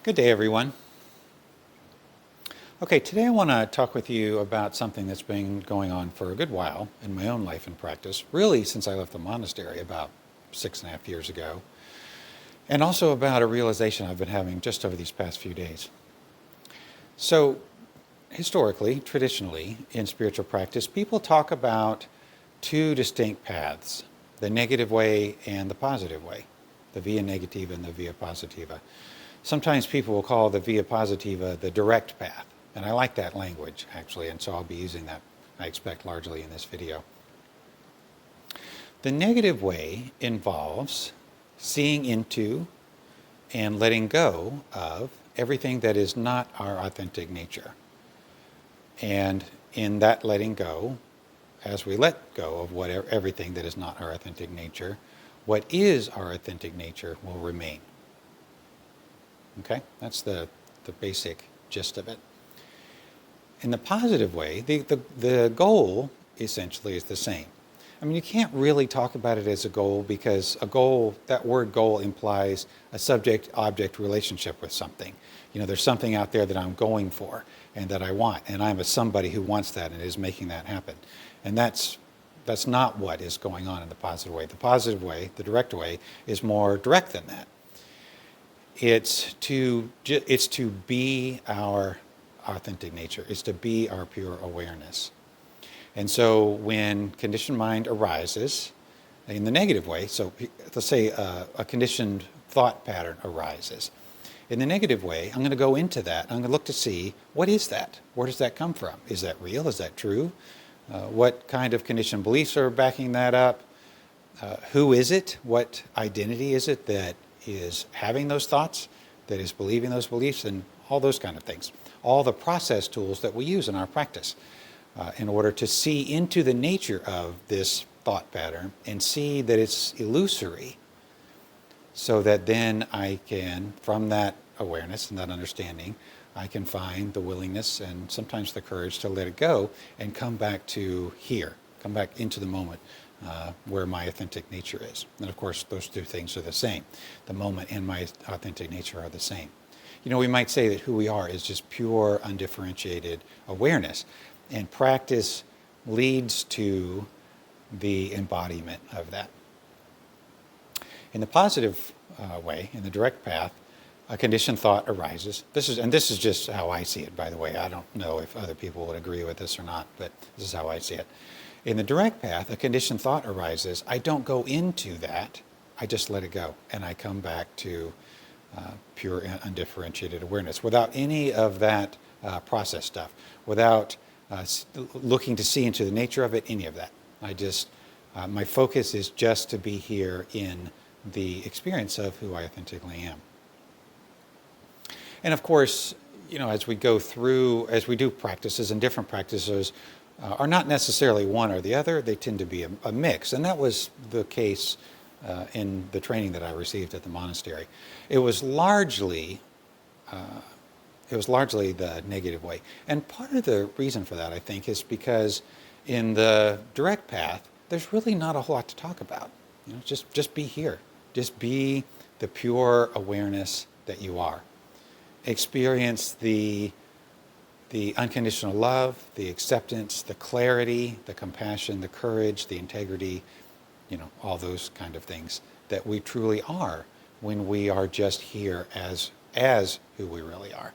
Good day, everyone. Okay, today I want to talk with you about something that's been going on for a good while in my own life and practice, really since I left the monastery about 6.5 years ago, and also about a realization I've been having just over these past few days. So, historically, traditionally, in spiritual practice, people talk about two distinct paths, the negative way and the positive way, the via negativa and the via positiva. Sometimes people will call the via positiva the direct path, and I like that language, actually, and so I'll be using that, I expect, largely in this video. The negative way involves seeing into and letting go of everything that is not our authentic nature. And in that letting go, as we let go of everything that is not our authentic nature, what is our authentic nature will remain. Okay, that's the basic gist of it. In the positive way, the goal essentially is the same. I mean, you can't really talk about it as a goal because a goal, that word goal implies a subject-object relationship with something. You know, there's something out there that I'm going for and that I want, and I'm a somebody who wants that and is making that happen. And that's not what is going on in the positive way. The positive way, the direct way, is more direct than that. It's to be our authentic nature. It's to be our pure awareness. And so when conditioned mind arises in the negative way, so let's say a conditioned thought pattern arises. In the negative way, I'm going to go into that. I'm going to look to see, what is that? Where does that come from? Is that real? Is that true? What kind of conditioned beliefs are backing that up? Who is it? What identity is it that is having those thoughts, that is believing those beliefs, and all those kind of things. All the process tools that we use in our practice in order to see into the nature of this thought pattern and see that it's illusory, so that then I can, from that awareness and that understanding, I can find the willingness and sometimes the courage to let it go and come back to here, come back into the moment where my authentic nature is. And of course, those two things are the same. The moment and my authentic nature are the same. You know, we might say that who we are is just pure, undifferentiated awareness. And practice leads to the embodiment of that. In the positive way, in the direct path, a conditioned thought arises. This is just how I see it, by the way. I don't know if other people would agree with this or not, but this is how I see it. In the direct path, a conditioned thought arises. I don't go into that. I just let it go, and I come back to pure, undifferentiated awareness without any of that process stuff, without looking to see into the nature of it, any of that. I just, my focus is just to be here in the experience of who I authentically am. And of course, you know, as we go through, as we do practices, and different practices are not necessarily one or the other, they tend to be a mix. And that was the case in the training that I received at the monastery. It was largely the negative way. And part of the reason for that, I think, is because in the direct path, there's really not a whole lot to talk about. You know, just be here. Just be the pure awareness that you are. Experience the unconditional love, the acceptance, the clarity, the compassion, the courage, the integrity, you know, all those kind of things that we truly are when we are just here as who we really are.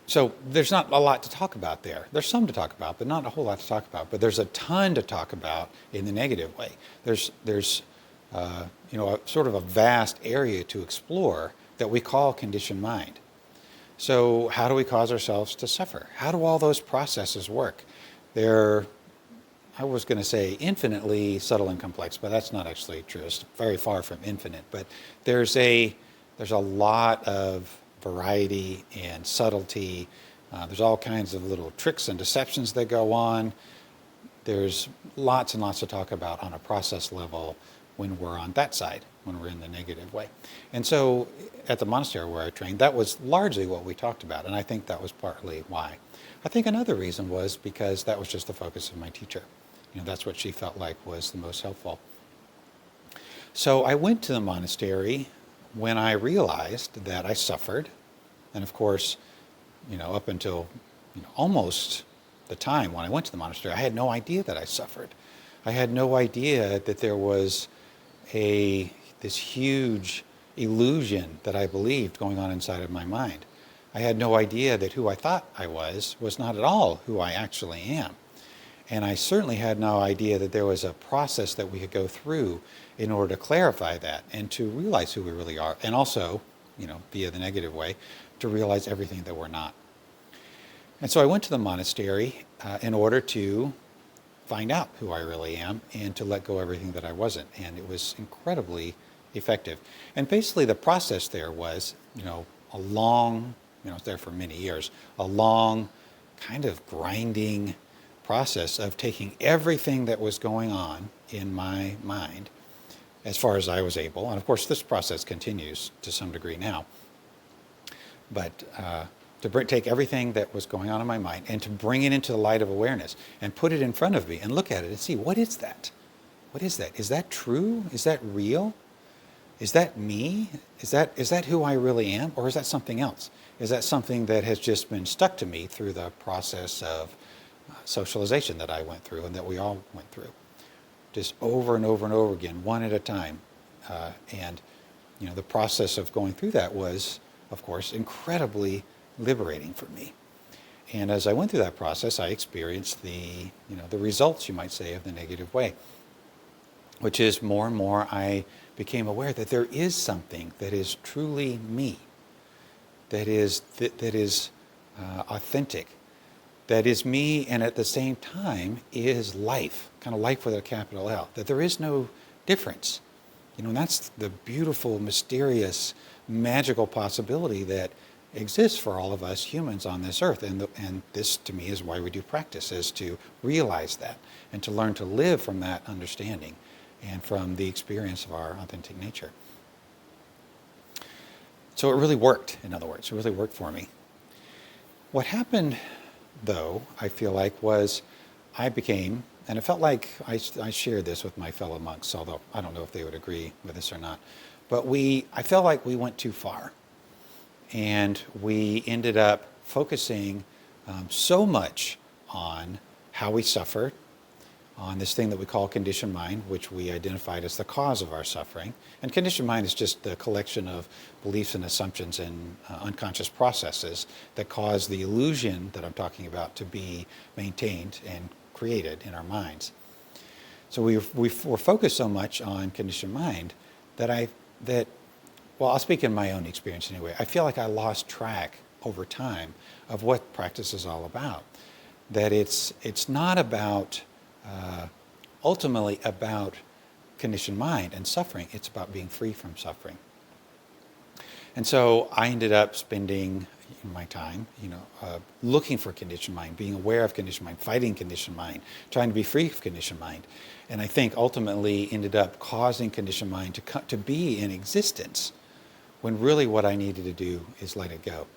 So there's not a lot to talk about there. There's some to talk about, but not a whole lot to talk about. But there's a ton to talk about in the negative way. There's you know, sort of a vast area to explore that we call conditioned mind. So how do we cause ourselves to suffer? How do all those processes work? They're, I was going to say, infinitely subtle and complex, but that's not actually true. It's very far from infinite. But there's a lot of variety and subtlety. There's all kinds of little tricks and deceptions that go on. There's lots and lots to talk about on a process level when we're on that side, when we're in the negative way. And so at the monastery where I trained, that was largely what we talked about, and I think that was partly why. I think another reason was because that was just the focus of my teacher. You know, that's what she felt like was the most helpful. So I went to the monastery when I realized that I suffered, and of course, up until almost the time when I went to the monastery, I had no idea that I suffered. I had no idea that there was this huge illusion that I believed going on inside of my mind. I had no idea that who I thought I was not at all who I actually am. And I certainly had no idea that there was a process that we could go through in order to clarify that and to realize who we really are. And also, via the negative way, to realize everything that we're not. And so I went to the monastery in order to find out who I really am and to let go of everything that I wasn't. And it was incredibly effective. And basically the process there was, a long, I was there for many years, a long kind of grinding process of taking everything that was going on in my mind as far as I was able. And of course, this process continues to some degree now. But to take everything that was going on in my mind and to bring it into the light of awareness and put it in front of me and look at it and see, what is that? What is that? Is that true? Is that real? Is that me? Is that who I really am? Or is that something else? Is that something that has just been stuck to me through the process of socialization that I went through and that we all went through? Just over and over and over again, one at a time. And the process of going through that was, of course, incredibly liberating for me. And as I went through that process, I experienced the results, you might say, of the negative way, which is more and more I became aware that there is something that is truly me, that is authentic, that is me, and at the same time is life, kind of life with a capital L, that there is no difference. And that's the beautiful, mysterious, magical possibility that exists for all of us humans on this earth. And this, to me, is why we do practice, is to realize that and to learn to live from that understanding and from the experience of our authentic nature. So it really worked, in other words. It really worked for me. What happened, though, I feel like, was I became, and it felt like I shared this with my fellow monks, although I don't know if they would agree with this or not, but I felt like we went too far. And we ended up focusing so much on how we suffered, on this thing that we call conditioned mind, which we identified as the cause of our suffering. And conditioned mind is just the collection of beliefs and assumptions and unconscious processes that cause the illusion that I'm talking about to be maintained and created in our minds. So we were focused so much on conditioned mind that well, I'll speak in my own experience anyway. I feel like I lost track over time of what practice is all about. That it's not about, ultimately about conditioned mind and suffering. It's about being free from suffering. And so I ended up spending my time, looking for conditioned mind, being aware of conditioned mind, fighting conditioned mind, trying to be free of conditioned mind. And I think ultimately ended up causing conditioned mind to be in existence, when really what I needed to do is let it go.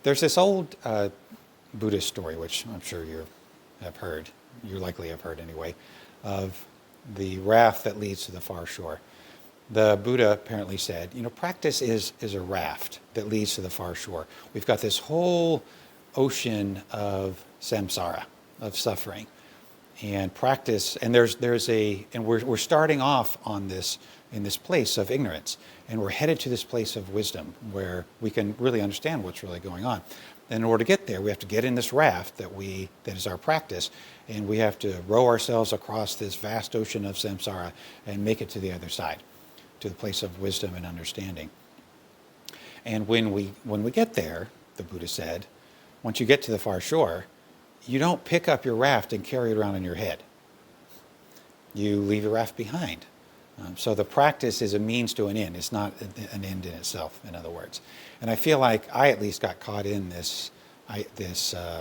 There's this old Buddhist story, which I'm sure you likely have heard anyway, of the raft that leads to the far shore. The Buddha apparently said, practice is a raft that leads to the far shore. We've got this whole ocean of samsara, of suffering, and practice, and we're starting off on this, in this place of ignorance, and we're headed to this place of wisdom where we can really understand what's really going on. And in order to get there, we have to get in this raft that is our practice, and we have to row ourselves across this vast ocean of samsara and make it to the other side, to the place of wisdom and understanding. And when we get there, the Buddha said, once you get to the far shore, you don't pick up your raft and carry it around in your head. You leave your raft behind. So the practice is a means to an end. It's not an end in itself, in other words. And I feel like I at least got caught in this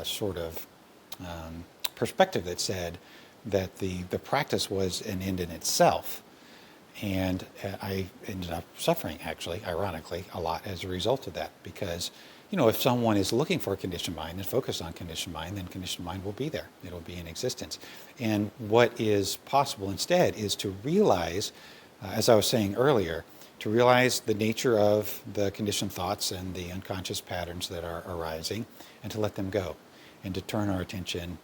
sort of perspective that said that the practice was an end in itself. And I ended up suffering, actually, ironically, a lot as a result of that. Because, if someone is looking for a conditioned mind and focused on conditioned mind, then conditioned mind will be there. It'll be in existence. And what is possible instead is to realize, as I was saying earlier, to realize the nature of the conditioned thoughts and the unconscious patterns that are arising, and to let them go, and to turn our attention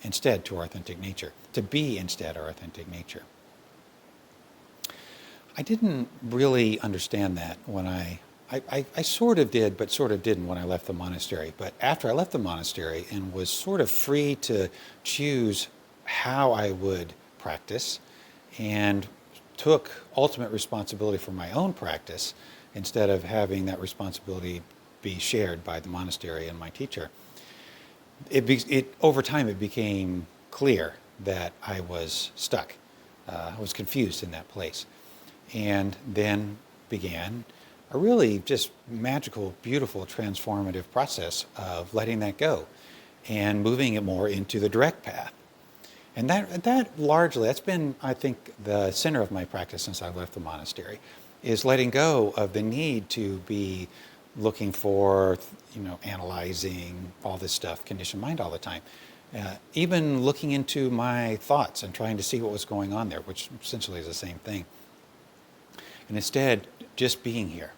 instead to our authentic nature, to be instead our authentic nature. I didn't really understand that when I sort of did, but sort of didn't when I left the monastery. But after I left the monastery and was sort of free to choose how I would practice, and took ultimate responsibility for my own practice instead of having that responsibility be shared by the monastery and my teacher, over time it became clear that I was stuck. I was confused in that place. And then began a really just magical, beautiful, transformative process of letting that go and moving it more into the direct path. And that largely, that's been, I think, the center of my practice since I left the monastery, is letting go of the need to be looking for, analyzing all this stuff, conditioned mind all the time. Even looking into my thoughts and trying to see what was going on there, which essentially is the same thing. And instead, just being here.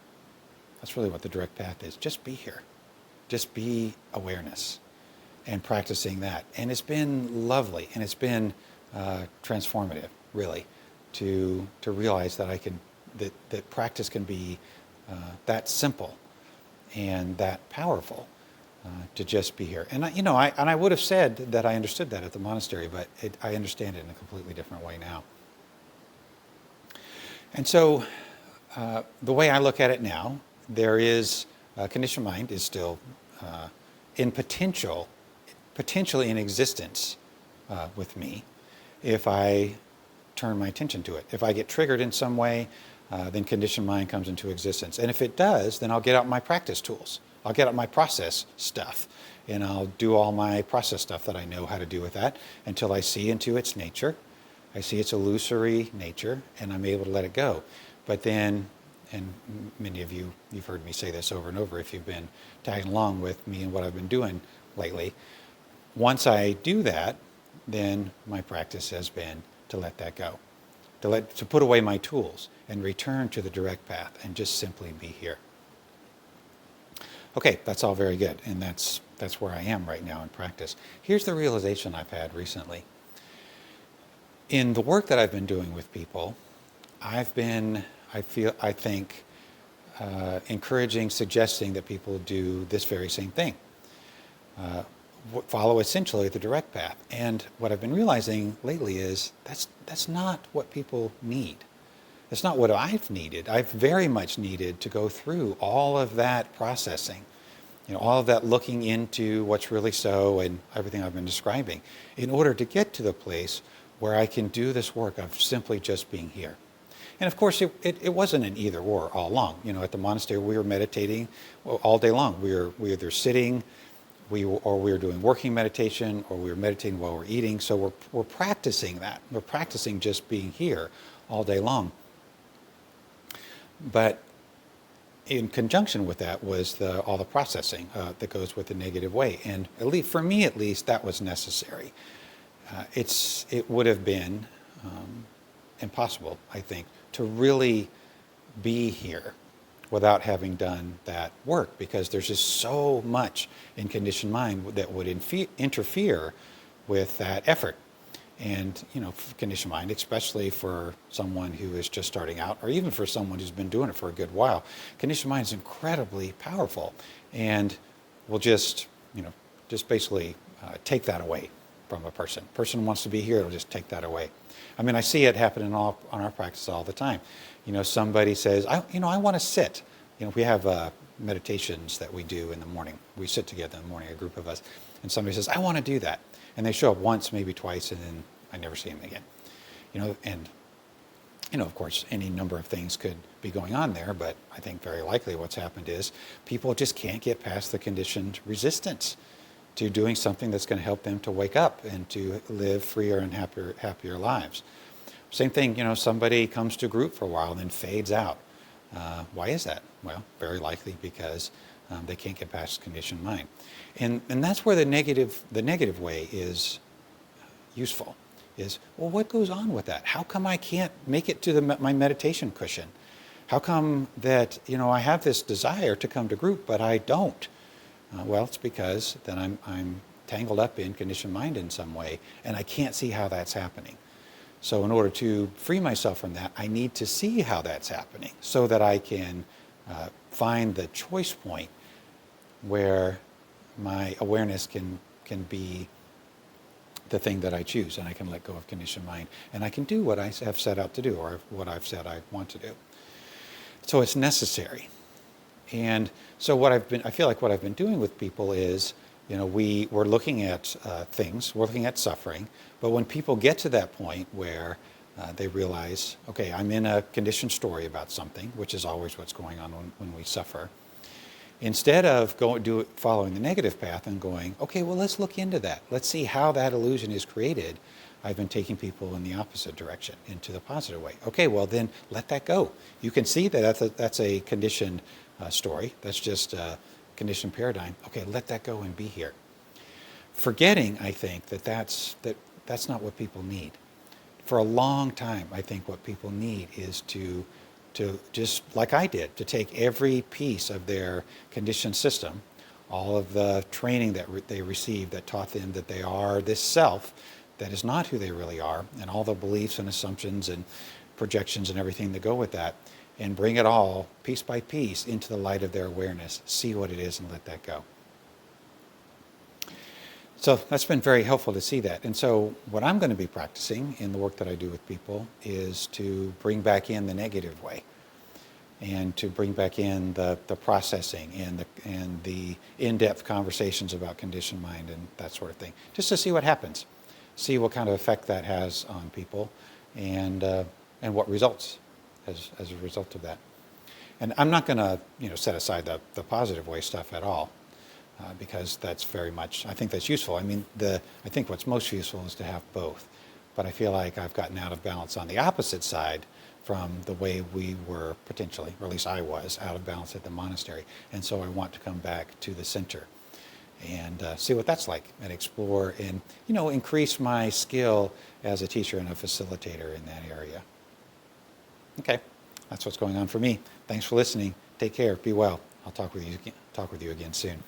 That's really what the direct path is. Just be here. Just be awareness. And practicing that. And it's been lovely, and it's been transformative, really, to realize that that practice can be that simple and that powerful, to just be here. And I would have said that I understood that at the monastery, but I understand it in a completely different way now. And so the way I look at it now, there is conditioned mind is still in potentially in existence with me if I turn my attention to it. If I get triggered in some way, then conditioned mind comes into existence. And if it does, then I'll get out my practice tools. I'll get out my process stuff, and I'll do all my process stuff that I know how to do with that until I see into its nature. I see its illusory nature, and I'm able to let it go. But then, and many of you, you've heard me say this over and over if you've been tagging along with me and what I've been doing lately. Once I do that, then my practice has been to let that go, to put away my tools and return to the direct path and just simply be here. Okay, that's all very good, and that's where I am right now in practice. Here's the realization I've had recently. In the work that I've been doing with people, I think, encouraging, suggesting that people do this very same thing. Follow essentially the direct path. And what I've been realizing lately is that's not what people need. That's not what I've needed. I've very much needed to go through all of that processing, all of that looking into what's really so and everything I've been describing in order to get to the place where I can do this work of simply just being here. And of course, it wasn't an either or all along. At the monastery, we were meditating all day long. We were either sitting, we were doing working meditation, or we were meditating while we're eating. So we're practicing that. We're practicing just being here all day long. But in conjunction with that was all the processing that goes with the negative way. And at least for me, that was necessary. It would have been impossible, I think, to really be here without having done that work, because there's just so much in conditioned mind that would interfere with that effort. And, conditioned mind, especially for someone who is just starting out, or even for someone who's been doing it for a good while, conditioned mind is incredibly powerful and will just basically take that away from a person. Person wants to be here, it'll just take that away. I mean, I see it happening on our practice all the time. Somebody says, I want to sit. We have meditations that we do in the morning. We sit together in the morning, a group of us, and somebody says, I want to do that. And they show up once, maybe twice, and then I never see them again. Of course, any number of things could be going on there, but I think very likely what's happened is people just can't get past the conditioned resistance to doing something that's going to help them to wake up and to live freer and happier lives. Same thing, somebody comes to group for a while and then fades out. Why is that? Well, very likely because they can't get past conditioned mind. And that's where the negative way is useful, is, well, what goes on with that? How come I can't make it to my meditation cushion? How come that, I have this desire to come to group, but I don't? Well, it's because then I'm tangled up in conditioned mind in some way, and I can't see how that's happening. So in order to free myself from that, I need to see how that's happening so that I can find the choice point where my awareness can be the thing that I choose, and I can let go of conditioned mind, and I can do what I have set out to do, or what I've said I want to do. So it's necessary. And so I feel like what I've been doing with people is, we're looking at things, we're looking at suffering, but when people get to that point where they realize, okay, I'm in a conditioned story about something, which is always what's going on when we suffer, instead of following the negative path and going, okay, well, let's look into that. Let's see how that illusion is created. I've been taking people in the opposite direction, into the positive way. Okay, well, then let that go. You can see that that's a conditioned story. That's just a conditioned paradigm. Okay, let that go and be here. Forgetting, I think, that's not what people need. For a long time, I think what people need is to just, like I did, to take every piece of their conditioned system, all of the training that they received that taught them that they are this self that is not who they really are, and all the beliefs and assumptions and projections and everything that go with that, and bring it all, piece by piece, into the light of their awareness, see what it is, and let that go. So that's been very helpful to see that. And so what I'm going to be practicing in the work that I do with people is to bring back in the negative way, and to bring back in the processing and the in-depth conversations about conditioned mind and that sort of thing, just to see what happens, see what kind of effect that has on people, and what results as a result of that. And I'm not going to set aside the positive way stuff at all. Because that's very much, I think that's useful. I mean, I think what's most useful is to have both. But I feel like I've gotten out of balance on the opposite side from the way we were potentially, or at least I was, out of balance at the monastery. And so I want to come back to the center and see what that's like, and explore and, increase my skill as a teacher and a facilitator in that area. Okay, that's what's going on for me. Thanks for listening. Take care. Be well. I'll talk with you again soon.